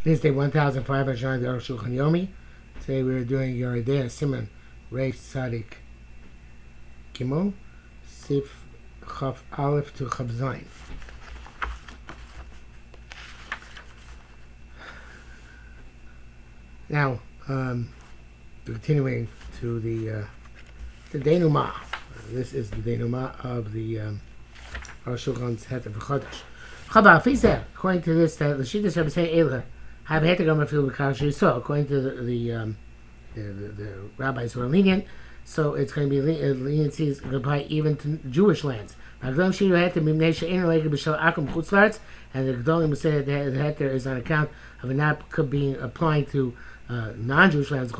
This day 1500 the Arukh HaShulchan Yomi. Today we are doing Yoredea Simon Reish Tzadik Gimel Sif Chaf Aleph to Chaf Zayin. Now, continuing to the Dénouement. This is the Dénouement of the Arukh HaShulchan's Het of Chadash. Chava Fisa, according to this, the Shittas Rebbe say Eila have had to go and feel the so according to the rabbis who are lenient, so it's going to be leniencies apply even to Jewish lands. And the Gedolim will say that the heter is on account of it not being applying to non-Jewish lands.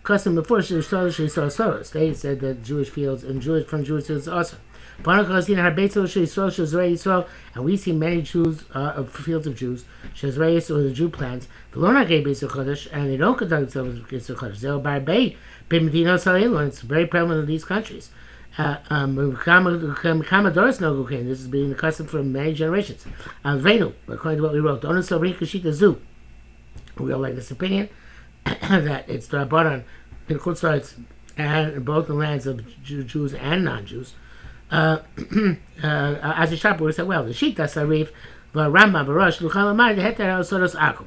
Custom before they said that Jewish fields and from Jewish fields also. And we see many Jews of fields of Jews, or the Jew plants, and they don't conduct themselves with Chodesh. It's very prevalent in these countries. This has been the custom for many generations. According to what we wrote, we all like this opinion that it's the Rabbanan in Chutzlaretz and both the lands of Jews and non-Jews. As a shopper would say, well, the Shita Sarif, Rambam, Baruch, Luchalamai, the Heter Sodos Akum.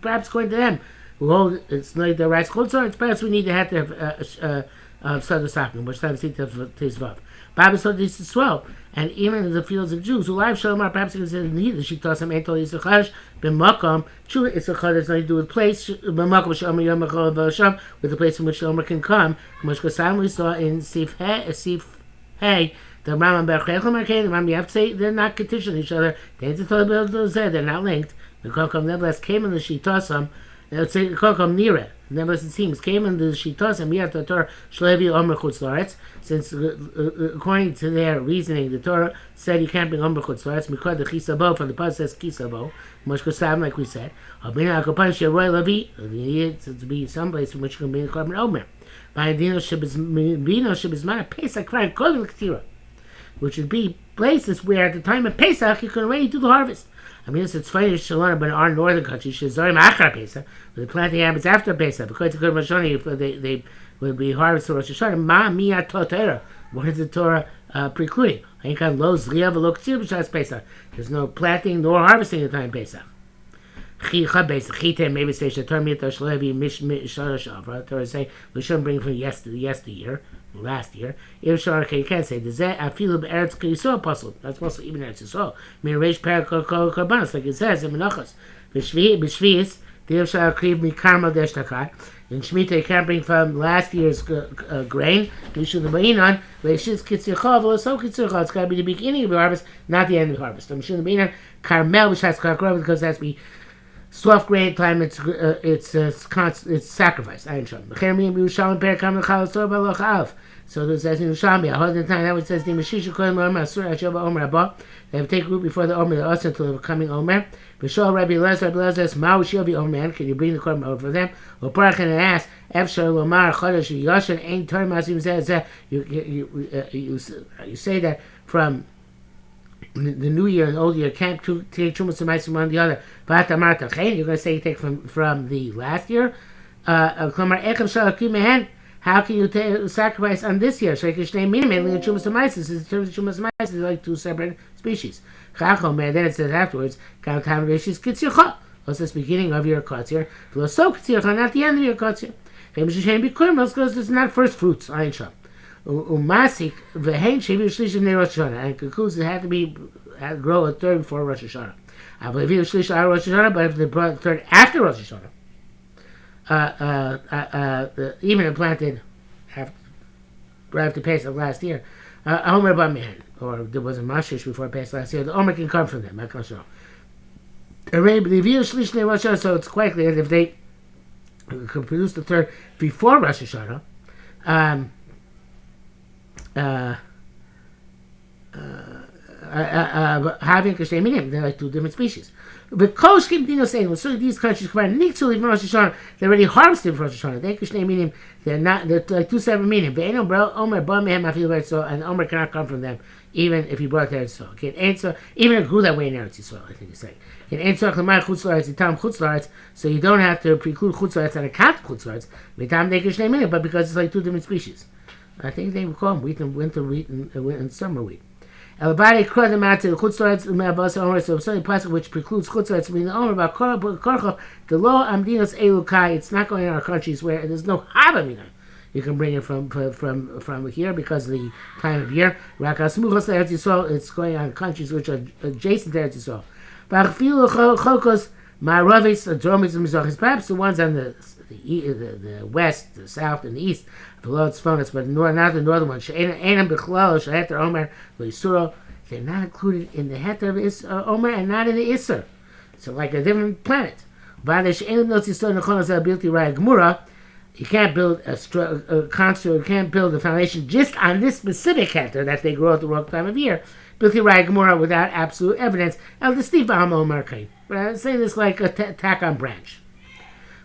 Perhaps according to them, who hold it's like the rights Chutzlaretz, perhaps we need the Heter of Sodos Akum, which time Sita of Tizvav. Bible so this as well, and even in the fields of Jews who live Shalomar, perhaps you can say the Shita Sam Entol Yisrachash, B'Makom, true Yisrachash has nothing to do with place, B'Makom Shalomar Yom Echol V'Hasham, with the place in which Shalomar can come, which Kosam we saw in Sif Hey, the Rambam Berchechem Arcane, the Rambam, you have to say they're not conditioning each other, they're not linked. The Kokom nevertheless came in the Shitasam, let's say Kokom Nira, nevertheless it seems, came in the Shitasam, we have the Torah Shlevi Omer Chutzlaretz, since according to their reasoning, the Torah said you can't bring Omer Chutzlaretz, because the Chisabo, from the Pasuk says Chisabo, Mosh Kosam, like we said, Abina Akopan Sheroy Levi, it needs to be someplace in which you can bring the Korban Omer. By Dino Shebizmana Pesach Kran Kodem Ketira, which would be places where at the time of Pesach you can already do the harvest. I mean, it's funny Shalom, but in our northern country, Shazorim Achar Pesach, where the planting happens after Pesach. Because to Rosh Hashanah, they would be harvested Rosh Hashanah. Ma Mia Totera. What is the Torah precluding? There's no planting nor harvesting at the time of Pesach. Maybe say Torah say we shouldn't bring from yesteryear, last year. You can't say that's also even Eretz Yisrael. Like it says in Menachos, in Shemitah you can't bring from last year's grain. It's got to be the beginning of the harvest, not the end of the harvest. Carmel, which has because it has to be soft grain time. It's sacrifice. So this says in Yerushalmi, I hold the time that which says they have to take root before the Omer, the Osir until the coming Omer. B'shol Rabbi Elazar says, Ma'u Shilvi Omer, can you bring the Korban over for them? Or Parach and ask, Efshar Lomar Chodesh Yoshan Ein Torah Masim says you say that from the new year and the old year can't take Trumas and Maisim one or the other. But you're going to say you take from the last year. How can you sacrifice on this year? Mainly the Trumas and Maisim. Since the Trumas and Maisim is like two separate species. Then it says afterwards, also the beginning of your kotzir. Not the end of your kotzir. Because it's not first fruits. Umasik v'hein shevi shlish in Rosh Hashanah, and concludes it had to grow a third before Rosh Hashanah. I believe you shlish are Rosh Hashanah, but if they brought a third after Rosh Hashanah, even if planted after Pesach last year, Omer Bamihan, or there was a Mashish before Pesach last year, the Omer can come from them. So it's quite clear that if they could produce the third before Rosh Hashanah, having they're like two different species. But Koshkim Dino saying, well, so these countries come out Nixul Rosh Hashanah, they're already harvested for Rosh Hashanah. They're like two separate meaning. But Omer and Omer cannot come from them, even if you brought Eretz Yisrael. Okay, so even if it grew that way in Eretz Yisrael, I think it's saying. In Ein Tzorach L'mar Chutz La'aretz, Yitam Chutz La'aretz, so you don't have to preclude Chutz La'aretz on account of Chutz La'aretz, Yitam Deker Shnei Minim, but because it's like two different species. I think they would call them winter wheat and summer wheat. Elabari Krod them out to the Chutz La'aretz L'mar Omer, so something possible which precludes Chutz La'aretz, meaning the Omer about Korchov, the law Amdinos Elukai, it's not going in our countries where there's no Havamina. You can bring it from here because of the time of year. Rakasmuchos Eretz Yisrael, it's going on countries which are adjacent to Eretz Yisrael. Chokos Ma'aravis, Dromis, and Mizrachis, perhaps the ones on the west, the south, and the east, below its phonus, but not the northern ones. She'enam B'chlal, She'heter Omer, L'Yisuro, they're not included in the Heter of Omer and not in the Isser. So like a different planet. You can't build a construct, you can't build a foundation just on this specific Heter that they grow at the wrong time of year. Bilti Raya Gemura without absolute evidence. El Destiv Ba'am Omer Kain. But I'm saying this like a tack on branch.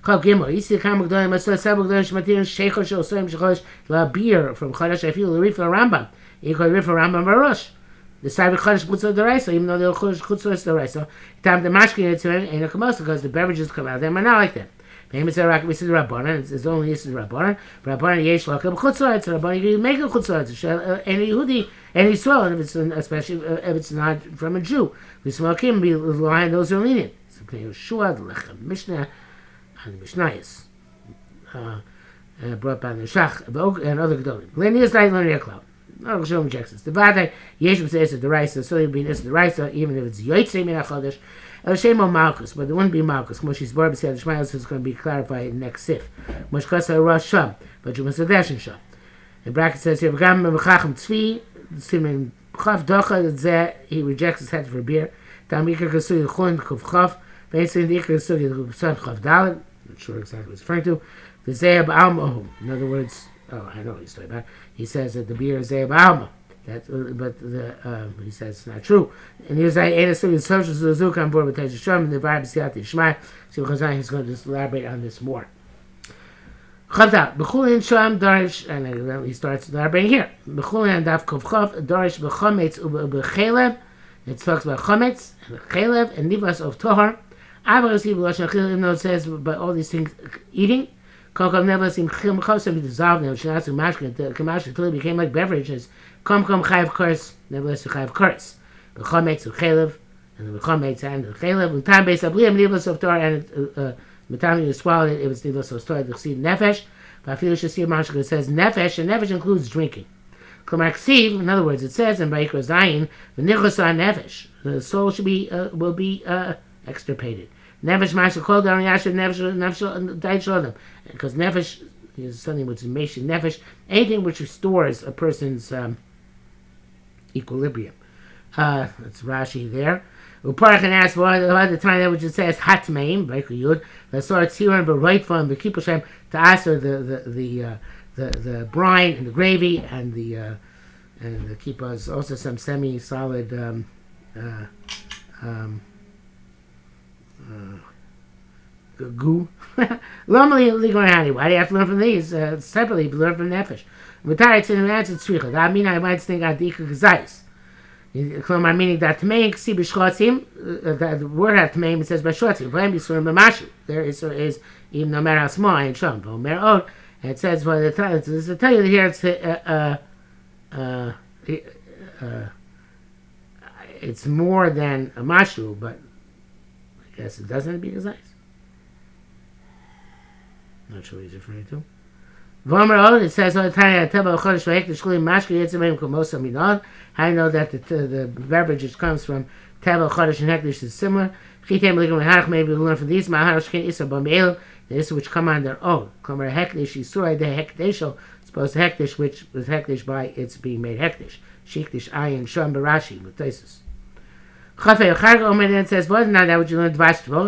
Chol Gimel. Yisi Kam Gdolim Masor Sabuk Gdolim Shmatirin Sheichol Shosayim Shechosh La Beer from Chadash I feel L'Rif L'Rambam. You call Rif L'Rambam Barosh. The side of Chadash Chutzah D'Oraisa, even though they're Chutzah D'Oraisa, time the mashkin to it ain't a kamosa because the beverages come out of them are not like that. Famous Iraq, we see the Rabbanan, it's only this is Rabbanan. Rabbanan Yesh Lakab Chutzah, it's Rabbanan, you make a Chutzah, any Yehudi, any Yisrael, and if it's especially if it's not from a Jew. We smell Kim, be lying, those are lenient. So Yeshua, the Lechem Mishnah, and the Mishnayos. Brought by the Shach, and other Gedolim. Linear like Linear Cloud. Arukh HaShulchan rejects this. The Vadai, Yeshua says the Raisa, so it'll be the Raisa, even if it's Yotzei Min HaChodesh. El Shemo Malchus, but there wouldn't be Malchus. Moshe's Barb said the Shmayos is going to be clarified in next Sif. Mosh Kasa Rosh Sham, but you must have Dash and Sham. The bracket says here, V'gam Mechachem Tzvi, Simen Chav Docha, Zeh, he rejects his head for beer. Tam Iker Kasugi Chon Kuv Chav, basically the Iker Kasugi Son Chav Dalet, not sure exactly what he's referring to. The Zeh Ba'alma, in other words, I know what he's talking about. He says that the beer is Zeh Ba'alma. He says it's not true. And he was like, "Ain't a social Zuzuk on board with Tej Shom and the vibe Siyat Shmai." So he's going to elaborate on this more. Chavdat b'chulin Sham Darish, and he starts elaborating here. B'chulin Daf Kov Chav Darish b'chometz u'b'chelev. It talks about chometz and chelev and nivas of tohar. Avos b'lashon chil, even though it says by all these things eating. Kokam never seemed chilmchosim to dissolve them. Shinasu mashkin the kamash until it became like beverages. Kom chayav kurs, nevertheless chayav kurs. The chometz of chelev and the chometz and the chelev. And time based abliyam nivas of Torah and the time you swallowed it, it was nivas of Torah. The chsiv nefesh. But I feel shasir mashkin it says nefesh, and nefesh includes drinking. Klamar chsiv, in other words, it says in Vayikra Zayin, the nichos nefesh, the soul should be will be extirpated. Nefesh ma'aseh kol daran yasher nefesh died shodem, because nefesh is something which is meshing nefesh, anything which restores a person's equilibrium. That's Rashi there. Uparach and asks why the time that which it says hatmeim Vayikra Yud. Let's start tziron b'roit from the kippushem to answer the brine and the gravy and the kippahs, also some semi-solid goo. Normally, why do you have to learn from these? Separately, you learn from Nefesh. Retired to the answer to Tzricha. That means I might think at the Ikazais. Meaning that Tmeim Ksi B'Shchotzim, the word at Tmeim, it says B'Shchotzim. V'hem Yisurim B'Mashu. There is, even no matter how small, I ain't shown. But Omer Od, and it says, well, to tell you here, it's more than a Mashu, but I guess it doesn't be Ikazais. Not sure what he's referring to. It says all the time how I know that the beverage which comes from Teva Chodesh and Hekdesh is similar. Maybe we learn from these the issa which come on their own. Hekdesh Yisur de Hekdesho, supposed to Hekdesh which was Hekdesh by its being made Hekdesh. Shikdish Ayin Shom Barashi with Tesis. Chafei Charg Omer then says, what now that what you learned Dvash Tvore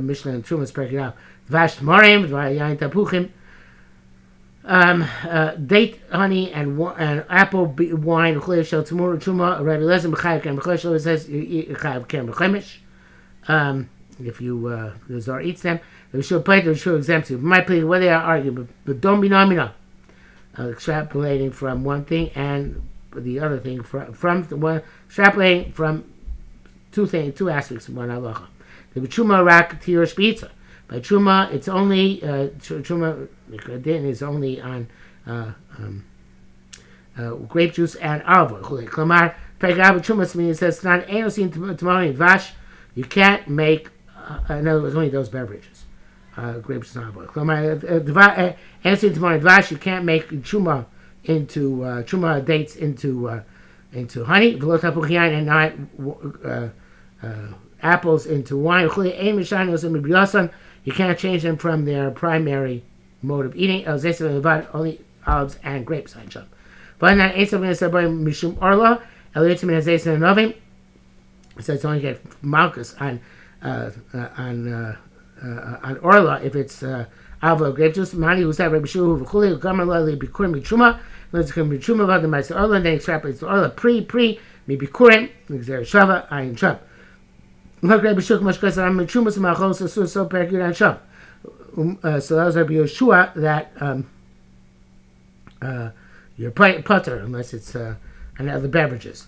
Mishnah and Trumas break it out. Dvash Tmorim, Yain Tapuchim, date honey and apple wine. Chlev Shel Tzmur Truma. Rabbi Lezer B'Chayav Kem B'Chodesh. So it says Chayav Kem B'Chemish. If you the Zor eats them, the Shul plate, the Shul exempts you. My plea, whether they are arguing, but don't be nominal. Extrapolating from one thing and the other thing from the one extrapolating from two aspects of one halacha. The truma rak tirish pizza. By truma, it's only truma is only on grape juice and olive oil. Klamar pegab truma means it's not enosin tamari vash. You can't make in other words only those beverages, grape juice and olive oil. Klamar enosin tamari vash. You can't make truma into truma dates into honey. And not apples into wine. You can't change them from their primary mode of eating. Only olives and grapes. But not mishum orla. So it's only get malchus on orla if it's olive grape juice. Mani who said Rabbi Shu v'chuli gamer li bikurim mitruma. Let's come mitruma about the ma'aser orla. And then extrapolates the orla pre mi bikurim. Exer shava ayin shab. Look, Rabbi Shuk Mashkas, I'm in Chumas Machos, so Perkir and Shab. So that was Rabbi Yeshua that you're putter unless it's another beverages.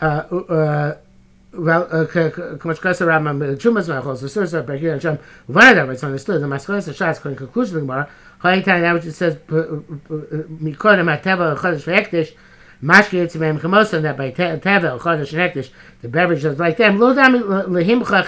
Well, Mashkas Ramam Chumas Machos, so Perkir and Shab. One of them is understood. The Maskos and Shas, conclusion of the Gemara, High time that which it says, Mikonim Ateva, Chodesh Vektish. Mashki Yitzimem Chamosan that by Tevel, Chodesh and Hektish, the beverages like them. Lo dami lehimcha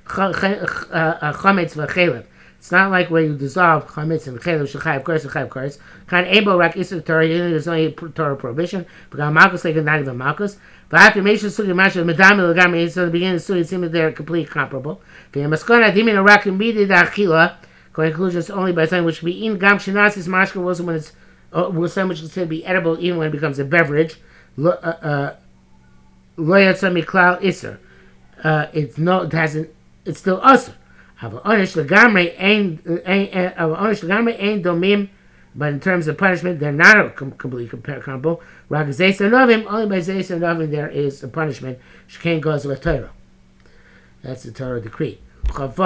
chametz v'chelev. It's not like where you dissolve chametz and chelev shechayev kores. Kan ebo rak isur Torah. There's only Torah prohibition. But malchus like not even malchus. But after Meisha Sugi Masha Medami Lagami, so the beginning of the Sugi seems they're completely comparable. The Maskana Dimin Rak Midi Dachila. Conclusions only by saying which be in Gam Shinasis Mashka was when it's with some which is considered to be edible even when it becomes a beverage. It's still usher. But in terms of punishment, they're not completely comparable. Only by Zeis Novim there is a punishment. Shekain goes with Torah. That's the Torah decree. All these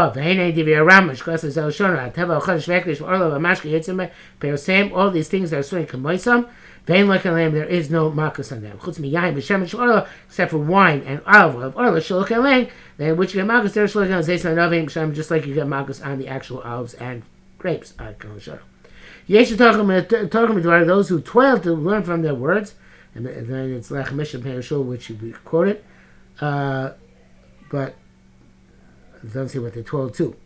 things are swing kamoisam. There is no makus on them. Except for wine and olive oil. Then which you get makus there, just like you get makus on the actual olives and grapes. Those who toil to learn from their words, and then it's Lech Mishnah Perishul, which you quoted, but it doesn't say what they're told to.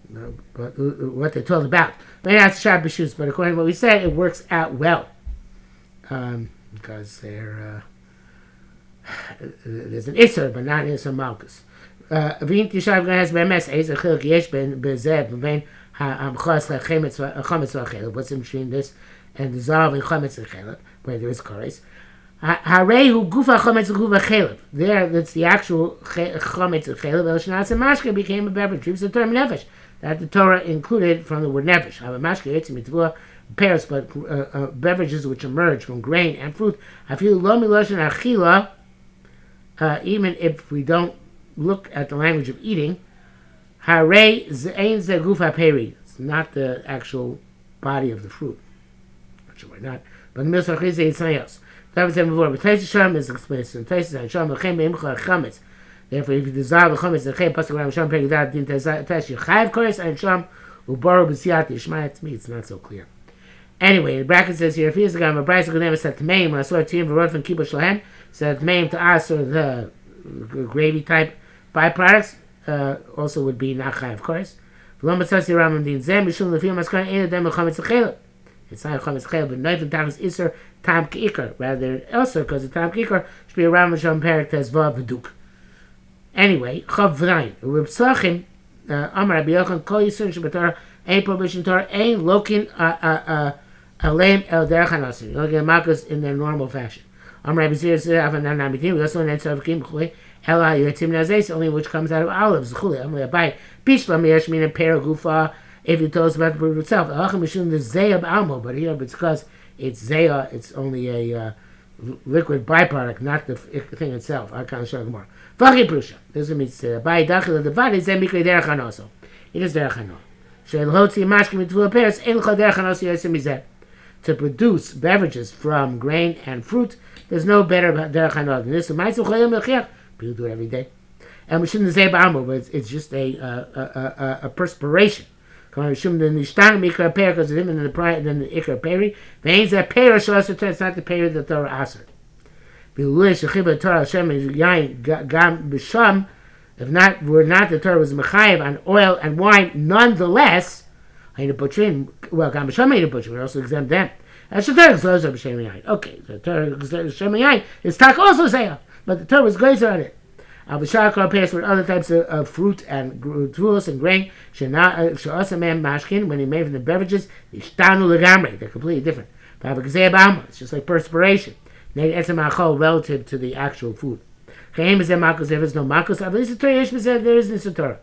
No, but what they're told about. But according to what we said, it works out well. Because there's an Isser, but not an Isser Malchus. What's in between this and dissolving chametz and chelep, where there is chorus? There, that's the actual chametz and chelep. El Shnaz and Mashke became a beverage. It's the term nefesh that the Torah included from the word nefesh. Mashke yitzim mitvua pairs, but beverages which emerge from grain and fruit. I feel lo miloshen achila. Even if we don't look at the language of eating, harei zein ze gufa peri. It's not the actual body of the fruit. Not sure why not. But miloshen achila is something else. Therefore, if you dissolve the chametz, the chem pasuk ram sham period din tesh you chayav kores and sham ubaro b'siyat yishma. To me, it's not so clear. Anyway, the bracket says here, if he is a guy, a brayso gonem said tmeim when I saw it to him v'rod from kibbutz shlehem said tmeim to us or the gravy type byproducts also would be not chayav kores. V'lo matzasi ram din zem mishum lefiyam maskana ein adem chametz chelep. It's not chametz chelep, but knife and tam is iser tam kikar rather than elser because the tam kikar should be a ram sham perik tezva v'duk. Anyway, chav v'nayin Reb Tzachim Amar Rabbi Yochanan kol yisur shebetorah ein prohibition Torah ein lokin aleim el derech hanosin. You look at makas in their normal fashion. Amar Rabbi Zir said avanan namitim. We also know tzavakim b'chulei ela yotzim nazes only which comes out of olives b'chulei. Amar Rabbi Pishlam yesh min pera gufa. If he tells about the fruit itself, alachim mishum the zeya b'almo. But here, it's because it's zeya. It's only a liquid byproduct, not the thing itself. I can't show more. V'chi prusha. This is me to say. By dachil the body zeh mikri derech hanoso. It is derech hanoso. She'el hotzi mashkim mitvua peres ein l'cha derech hanoso yotzim mizeh. To produce beverages from grain and fruit, there's no better derech hanoso than this. People do it every day. And we shouldn't say ba'amah, but it's just a perspiration. Because the him in the pride than the ikar peri. Veins that peri it's not the peri that Torah aser. If not, were not the Torah was mechayev on oil and wine, nonetheless, ain't butchering. Well, gam b'sham ain't butchering. We also exempt them. As the Torah is also b'shem yain. Okay, the Torah b'shem yain is tak also sayah, but the Torah was glazer on it. Avishakar pairs with other types of fruit and tools and grain. She'asa man mashkin when he made from the beverages. Ishtanu legamre. They're completely different. It's just like perspiration. Relative to the actual food. If there's no makos, at least there is this Torah.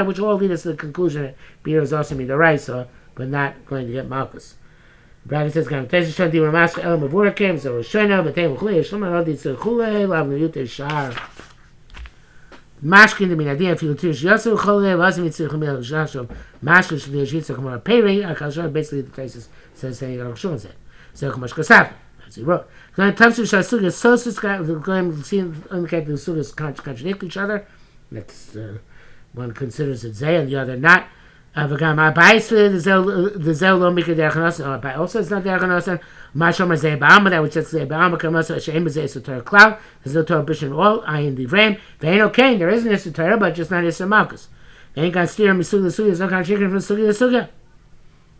Which all lead us to the conclusion that beer is also midaraisa, but not going to get makos. Braga says, "Gam tesh shon divrei maska elam avurakim so shona v'teim uchlei shloma odi tzulchulei lav neyute shar mashkin de minadim filu tish yasu chulei v'azim yitzich lemel shashom mashkin shli yishitz kamar peri akashon basically the places says saying Arukh HaShulchan said so kamash kasav as he wrote. So in terms of shasugas sosus going see indicate the sugas contradict each other. That's one considers it zay and the other not. Also, it's not the Archanosan. Mashom Zay Ba'ama, that which is Zay Ba'ama, Kamaso, Shem Zay Sotar Cloud. There's no Torah Bishan all, I in the Vrem. They ain't okay, there is an Torah, but just not Issa Malkus. They ain't got steer Misuga Suga, there's no kind of chicken from Suga Suga.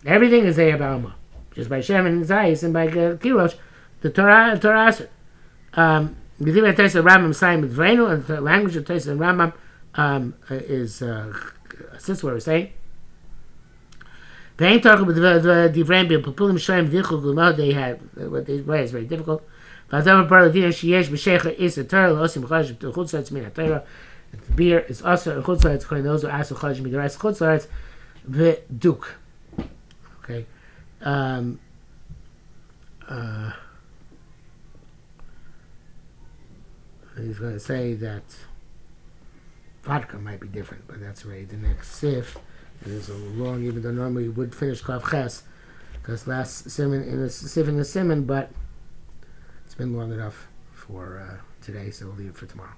Everything is Zay Ba'ama. Just by Shem and Zayis and by Kirosh, the Torah Asr. The thing that tastes the Rambam sign with Vrenu, and the language that tastes the Rambam is, since what we're saying. They ain't talking about the different people. Pulim Shem Dichul they had what they write is very difficult. But the part of the Sheyesh B'Shecha is the Torah. Osim Chaj the Chutzatz Min Torah. Beer is also Chutzatz. According to those who ask the Chaj Min the rest Chutzatz the Duke. Okay. He's going to say that vodka might be different, but that's right. The next sif. It is a long, even though normally we would finish Kav Ches, because last simon in the sif in the simon, but it's been long enough for today, so we'll leave it for tomorrow.